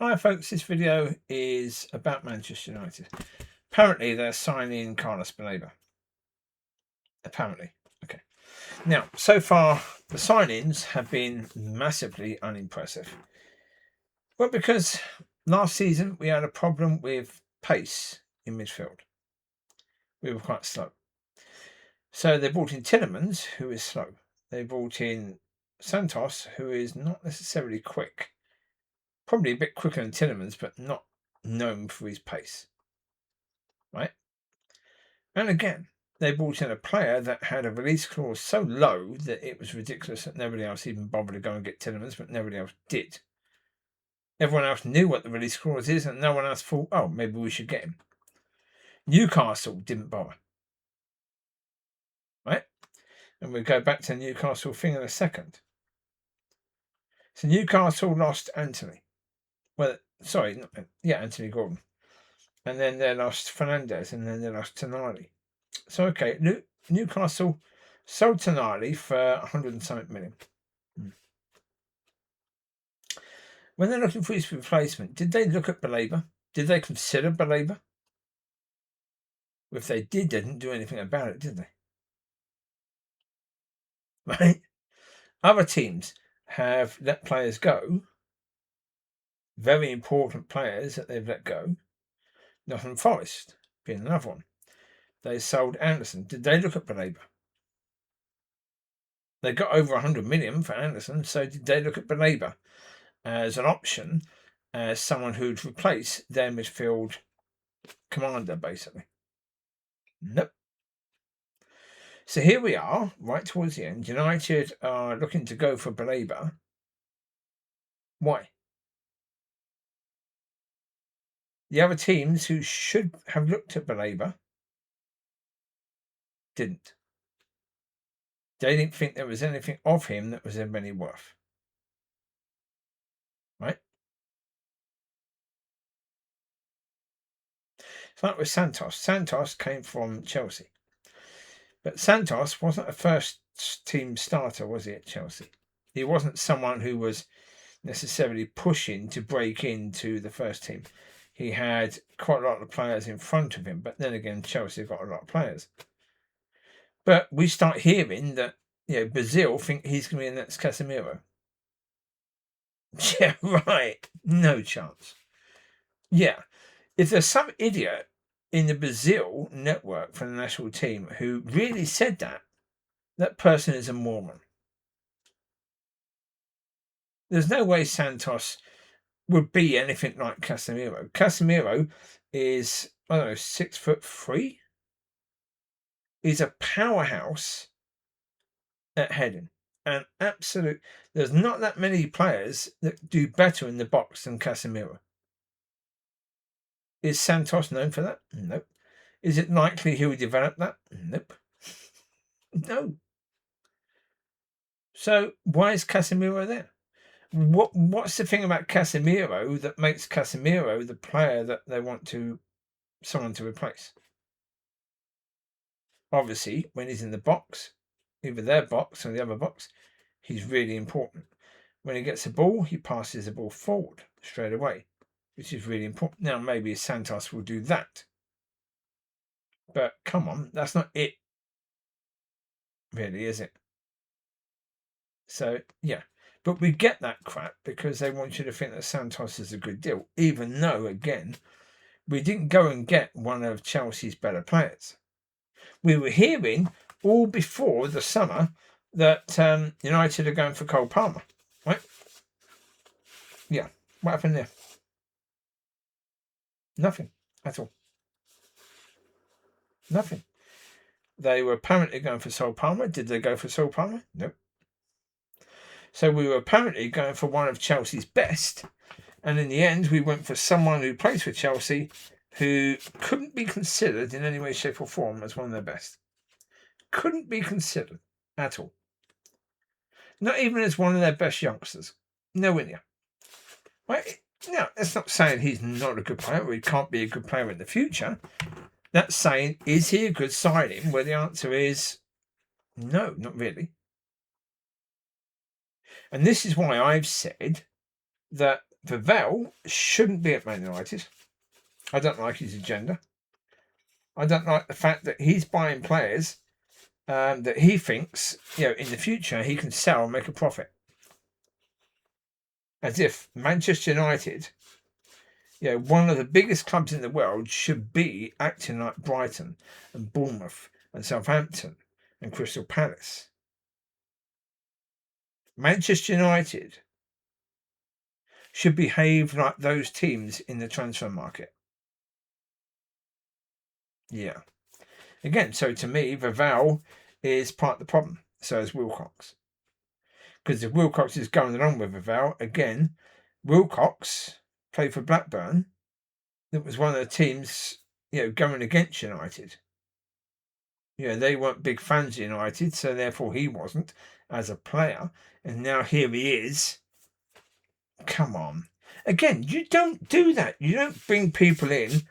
Hi folks, this video is about Manchester United. Apparently they're signing Carlos Baleba. Apparently. Okay. Now, so far the signings have been massively unimpressive. Well, because last season we had a problem with pace in midfield. We were quite slow. So they brought in Tielemans, who is slow. They brought in Santos, who is not necessarily quick. Probably a bit quicker than Tielemans, but not known for his pace. Right? And again, they brought in a player that had a release clause so low that it was ridiculous that nobody else even bothered to go and get Tielemans, but nobody else did. Everyone else knew what the release clause is, and no one else thought, oh, maybe we should get him. Newcastle didn't bother. Right? And we'll go back to the Newcastle thing in a second. So Newcastle lost Anthony. Well, sorry, Anthony Gordon. And then they lost Fernandez, and then they lost Tonali. So, okay, Newcastle sold Tonali for 100 and something million. When they're looking for his replacement, did they look at Baleba? Did they consider Baleba? If they did, they didn't do anything about it, did they? Right? Other teams have let players go. Very important players that they've let go. Nottingham Forest being another one. They sold Anderson. Did they look at Baleba? They got over 100 million for Anderson, so did they look at Baleba as an option, as someone who'd replace their midfield commander, basically? Nope. So here we are, right towards the end. United are looking to go for Baleba. Why? The other teams who should have looked at Baleba didn't. They didn't think there was anything of him that was of any worth. Right? It's like with Santos. Santos came from Chelsea. But Santos wasn't a first team starter, was he, at Chelsea? He wasn't someone who was necessarily pushing to break into the first team. He had quite a lot of players in front of him, but then again, Chelsea got a lot of players. But we start hearing that Brazil think he's going to be the next Casemiro. Yeah, right. No chance. Yeah. If there's some idiot in the Brazil network for the national team who really said that, that person is a moron. There's no way Santos would be anything like Casemiro. Casemiro is, 6'3". He's a powerhouse at heading. And there's not that many players that do better in the box than Casemiro. Is Santos known for that? Nope. Is it likely he will develop that? Nope. No. So why is Casemiro there? What's the thing about Casemiro that makes Casemiro the player that they want someone to replace? Obviously, when he's in the box, either their box or the other box, he's really important. When he gets the ball, he passes the ball forward straight away, which is really important. Now, maybe Santos will do that. But come on, that's not it, really, is it? So, yeah. But we get that crap because they want you to think that Santos is a good deal, even though, again, we didn't go and get one of Chelsea's better players. We were hearing all before the summer that United are going for Cole Palmer, right? Yeah. What happened there? Nothing at all. Nothing. They were apparently going for Cole Palmer. Did they go for Cole Palmer? Nope. So we were apparently going for one of Chelsea's best. And in the end, we went for someone who plays for Chelsea who couldn't be considered in any way, shape or form as one of their best. Couldn't be considered at all. Not even as one of their best youngsters. Nowhere near. Right? Now, that's not saying he's not a good player or he can't be a good player in the future. That's saying, is he a good signing? Where the answer is no, not really. And this is why I've said that Vavell shouldn't be at Man United. I don't like his agenda. I don't like the fact that he's buying players that he thinks, in the future he can sell and make a profit. As if Manchester United, one of the biggest clubs in the world, should be acting like Brighton and Bournemouth and Southampton and Crystal Palace. Manchester United should behave like those teams in the transfer market. Yeah. Again, so to me, Vavell is part of the problem. So is Wilcox. Because if Wilcox is going along with Vavell, again, Wilcox played for Blackburn. That was one of the teams, going against United. They weren't big fans of United, so therefore he wasn't as a player. And now here he is. Come on. Again, you don't do that. You don't bring people in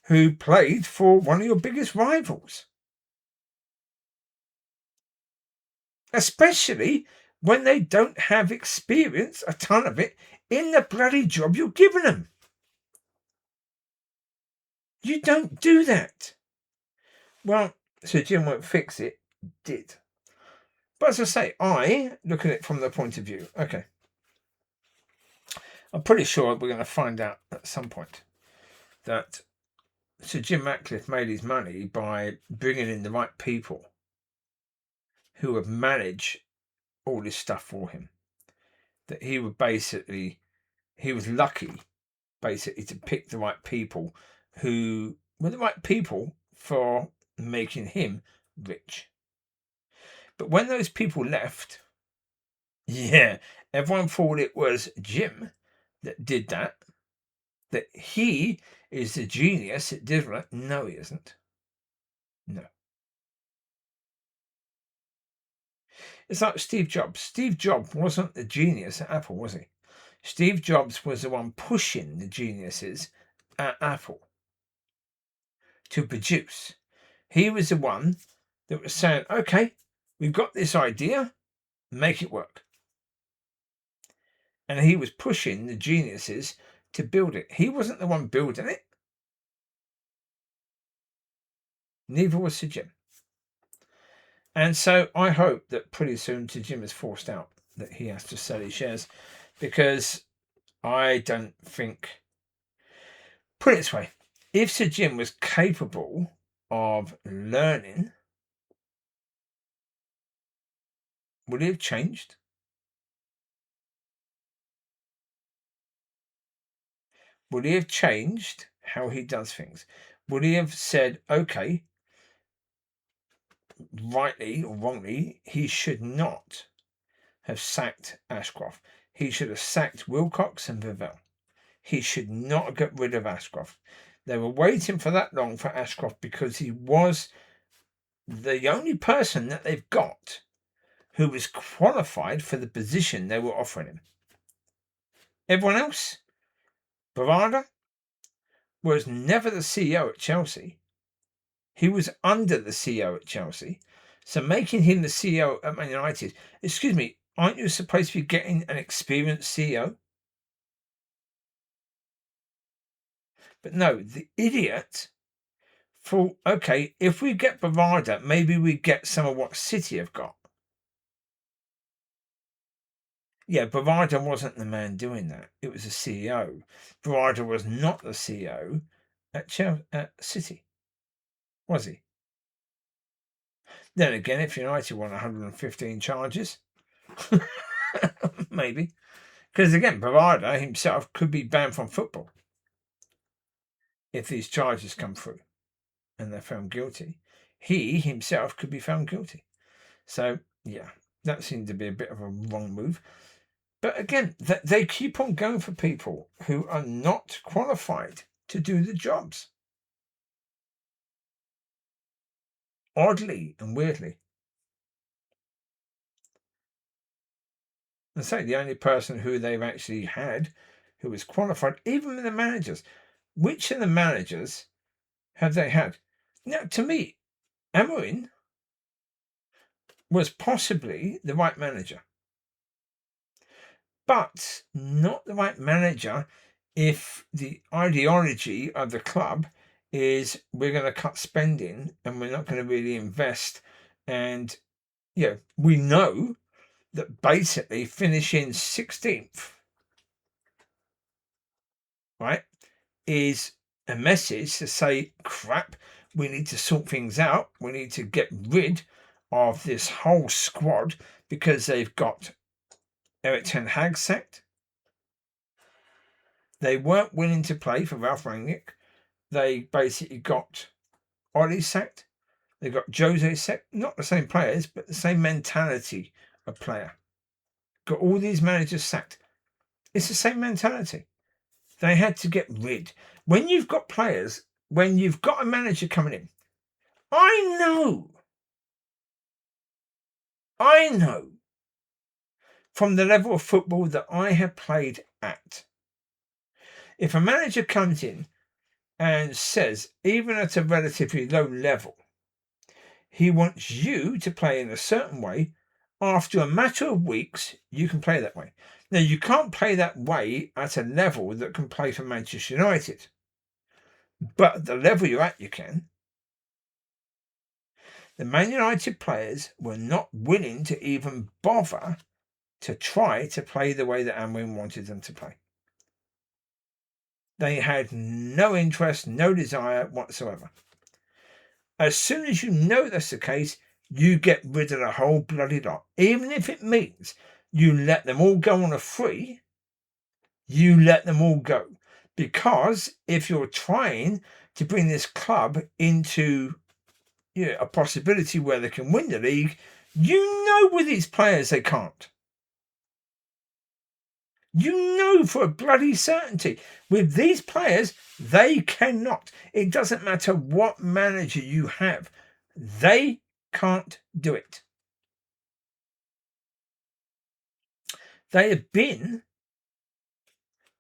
who played for one of your biggest rivals. Especially when they don't have experience, a ton of it, in the bloody job you're giving them. You don't do that. Well, so Jim won't fix it. Did. But as I say, I look at it from the point of view. Okay. I'm pretty sure we're going to find out at some point that Sir Jim Ratcliffe made his money by bringing in the right people who would manage all this stuff for him. That he was lucky, basically, to pick the right people who were the right people for making him rich. But when those people left, everyone thought it was Jim that did that. That he is the genius that did that. No, he isn't. No. It's like Steve Jobs. Steve Jobs wasn't the genius at Apple, was he? Steve Jobs was the one pushing the geniuses at Apple to produce. He was the one that was saying, okay, we've got this idea, make it work. And he was pushing the geniuses to build it. He wasn't the one building it. Neither was Sir Jim. And so I hope that pretty soon Sir Jim is forced out, that he has to sell his shares, because I don't think... Put it this way, if Sir Jim was capable of learning, would he have changed? Would he have changed how he does things? Would he have said, okay, rightly or wrongly, he should not have sacked Ashcroft. He should have sacked Wilcox and Vavell. He should not have got rid of Ashcroft. They were waiting for that long for Ashcroft because he was the only person that they've got who was qualified for the position they were offering him. Everyone else, Bavada, was never the CEO at Chelsea. He was under the CEO at Chelsea. So making him the CEO at Man United, excuse me, aren't you supposed to be getting an experienced CEO? But no, the idiot thought, okay, if we get Bavada, maybe we get some of what City have got. Yeah, Bavada wasn't the man doing that. It was the CEO. Bavada was not the CEO at City, was he? Then again, if United won 115 charges, maybe. Because again, Bavada himself could be banned from football if these charges come through and they're found guilty. He himself could be found guilty. So, yeah, that seemed to be a bit of a wrong move. But again, they keep on going for people who are not qualified to do the jobs. Oddly and weirdly. And say the only person who they've actually had who was qualified, even the managers. Which of the managers have they had? Now, to me, Amorim was possibly the right manager. but not the right manager if the ideology of the club is we're going to cut spending and we're not going to really invest. And we know that basically finishing 16th, right, is a message to say, crap, we need to sort things out. We need to get rid of this whole squad because they've got Erik ten Hag sacked. They weren't willing to play for Ralf Rangnick. They basically got Ollie sacked. They got Jose sacked. Not the same players, but the same mentality of player. Got all these managers sacked. It's the same mentality. They had to get rid. When you've got players, when you've got a manager coming in, I know from the level of football that I have played at, if a manager comes in and says, even at a relatively low level, he wants you to play in a certain way, after a matter of weeks, you can play that way. Now, you can't play that way at a level that can play for Manchester United. But at the level you're at, you can. The Man United players were not willing to even bother to try to play the way that Amorim wanted them to play. They had no interest, no desire whatsoever. As soon as you know that's the case, you get rid of the whole bloody lot. Even if it means you let them all go on a free, you let them all go. Because if you're trying to bring this club into a possibility where they can win the league, you know with these players they can't. You know for a bloody certainty. With these players, they cannot. It doesn't matter what manager you have. They can't do it. They have been...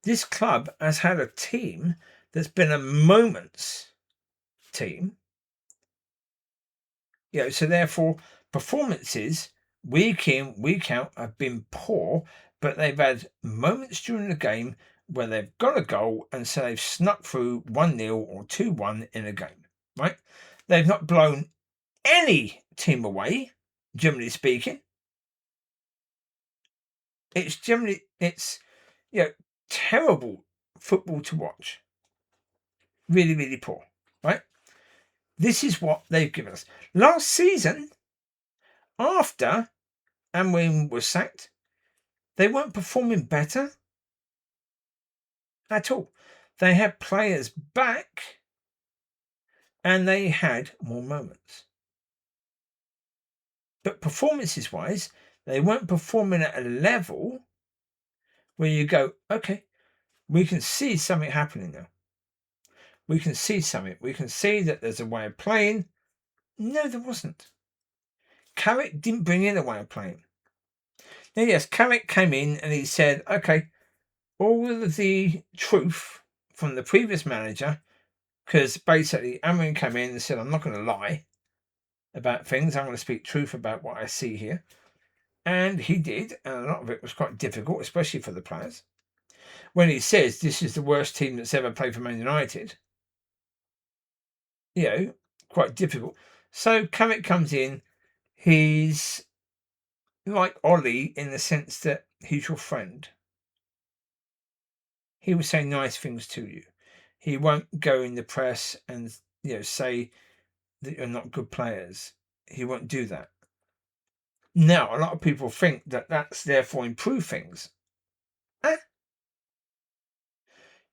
This club has had a team that's been a moment's team. So therefore, performances week in, week out have been poor, but they've had moments during the game where they've got a goal and so they've snuck through 1-0 or 2-1 in a game, right? They've not blown any team away, generally speaking. It's terrible football to watch. Really, really poor, right? This is what they've given us. Last season, after Amorim was sacked, they weren't performing better at all. They had players back and they had more moments. But performances-wise, they weren't performing at a level where you go, okay, we can see something happening now. We can see something. We can see that there's a way of playing. No, there wasn't. Carrick didn't bring in a way of playing. Now, yes, Carrick came in and he said, okay, all of the truth from the previous manager, because basically Amorim came in and said, I'm not going to lie about things. I'm going to speak truth about what I see here. And he did, and a lot of it was quite difficult, especially for the players. When he says this is the worst team that's ever played for Man United, quite difficult. So Carrick comes in, he's like Ollie in the sense that he's your friend. He will say nice things to you. He won't go in the press and say that you're not good players. He won't do that. Now, a lot of people think that that's therefore improve things.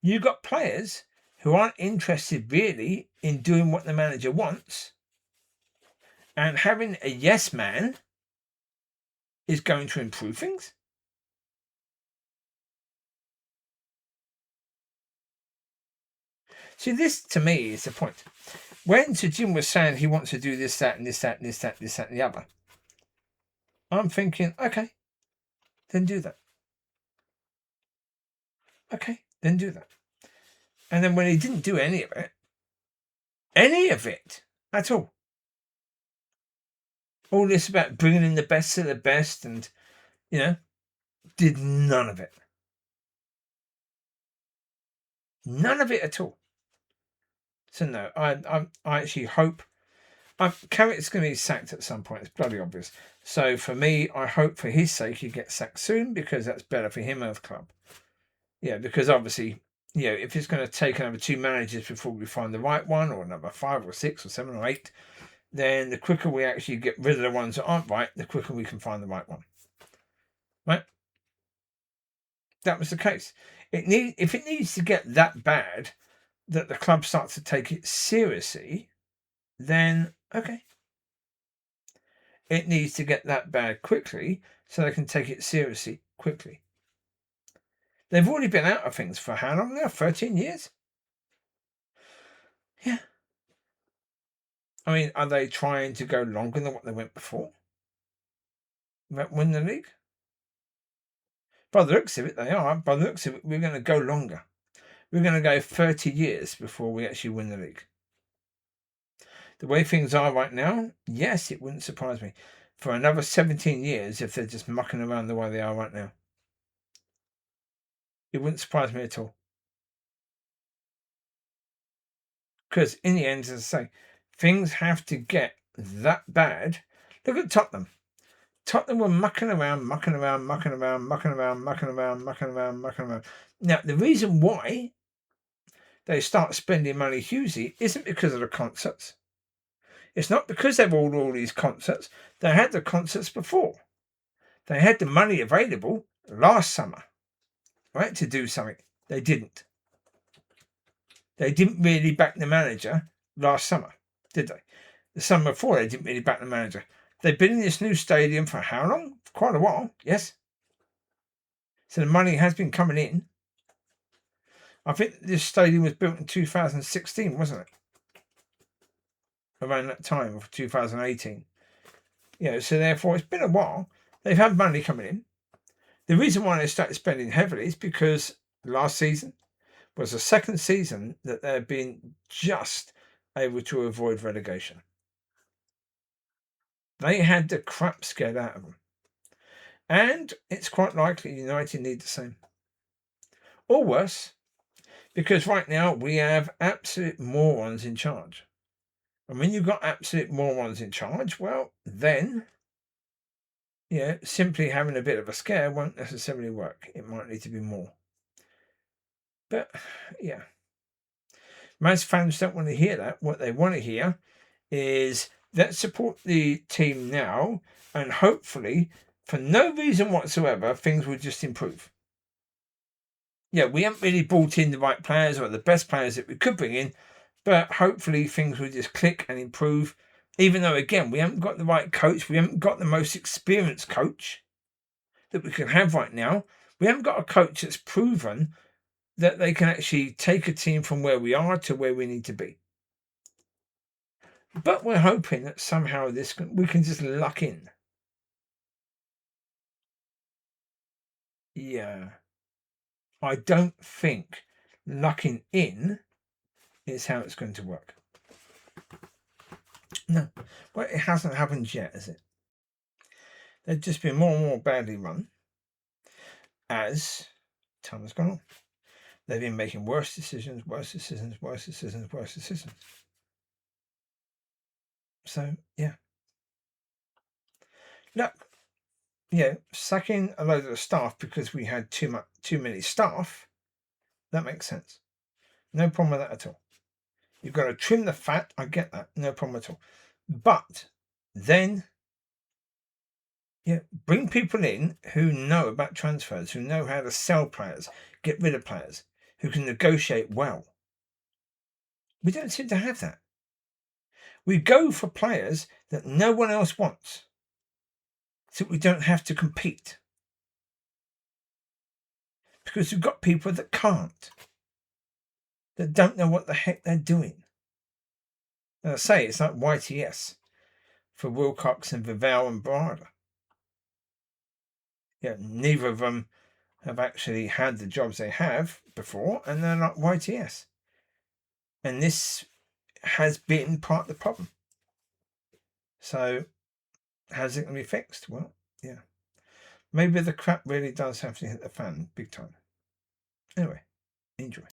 You've got players who aren't interested really in doing what the manager wants, and having a yes man is going to improve things. See, this to me is the point. When Sir Jim was saying he wants to do this, that, and this, that, and this, that, this, that, and the other, I'm thinking, okay, then do that. Okay, then do that. And then when he didn't do any of it at all this about bringing in the best of the best, and Did none of it. None of it at all. So no, I actually hope Carrick's going to be sacked at some point. It's bloody obvious. So for me, I hope for his sake he gets sacked soon, because that's better for him and the club. Yeah, because obviously, if it's going to take another 2 managers before we find the right one, or another 5 or 6 or 7 or 8, then the quicker we actually get rid of the ones that aren't right, the quicker we can find the right one. Right? That was the case. If it needs to get that bad that the club starts to take it seriously, then okay. It needs to get that bad quickly so they can take it seriously quickly. They've already been out of things for how long now? 13 years? Yeah. I mean, are they trying to go longer than what they went before? Win the league? By the looks of it, they are. By the looks of it, we're going to go longer. We're going to go 30 years before we actually win the league. The way things are right now, yes, it wouldn't surprise me. For another 17 years, if they're just mucking around the way they are right now. It wouldn't surprise me at all. Because in the end, as I say, things have to get that bad. Look at Tottenham. Tottenham were mucking around. Now, the reason why they start spending money hugely isn't because of the concerts. It's not because they've all these concerts. They had the concerts before. They had the money available last summer, right, to do something. They didn't. They didn't really back the manager last summer, did they? The summer before, they didn't really back the manager. They've been in this new stadium for how long? For quite a while, yes. So the money has been coming in. I think this stadium was built in 2016, wasn't it? Around that time of 2018. So therefore it's been a while. They've had money coming in. The reason why they started spending heavily is because last season was the second season that they've been just able to avoid relegation. They had the crap scared out of them. And it's quite likely United need the same. Or worse, because right now we have absolute morons in charge. And when you've got absolute morons in charge, well, then, simply having a bit of a scare won't necessarily work. It might need to be more. But, yeah. Most fans don't want to hear that. What they want to hear is, let's support the team now, and hopefully, for no reason whatsoever, things will just improve. Yeah, we haven't really brought in the right players or the best players that we could bring in, but hopefully things will just click and improve. Even though, again, we haven't got the right coach, we haven't got the most experienced coach that we can have right now. We haven't got a coach that's proven that they can actually take a team from where we are to where we need to be. But we're hoping that somehow we can just luck in. Yeah. I don't think lucking in is how it's going to work. No. Well, it hasn't happened yet, has it? They've just been more and more badly run as time has gone on. They've been making worse decisions. So, yeah. Look, sacking a load of the staff because we had too many staff, that makes sense. No problem with that at all. You've got to trim the fat. I get that. No problem at all. But then, bring people in who know about transfers, who know how to sell players, get rid of players, who can negotiate well. We don't seem to have that. We go for players that no one else wants, so we don't have to compete. Because we've got people that can't, that don't know what the heck they're doing. And I say it's like YTS for Wilcox and Vivell and Barada. Neither of them have actually had the jobs they have before, and they're like YTS. And this has been part of the problem. So, how's it going to be fixed? Well, yeah. Maybe the crap really does have to hit the fan big time. Anyway, enjoy.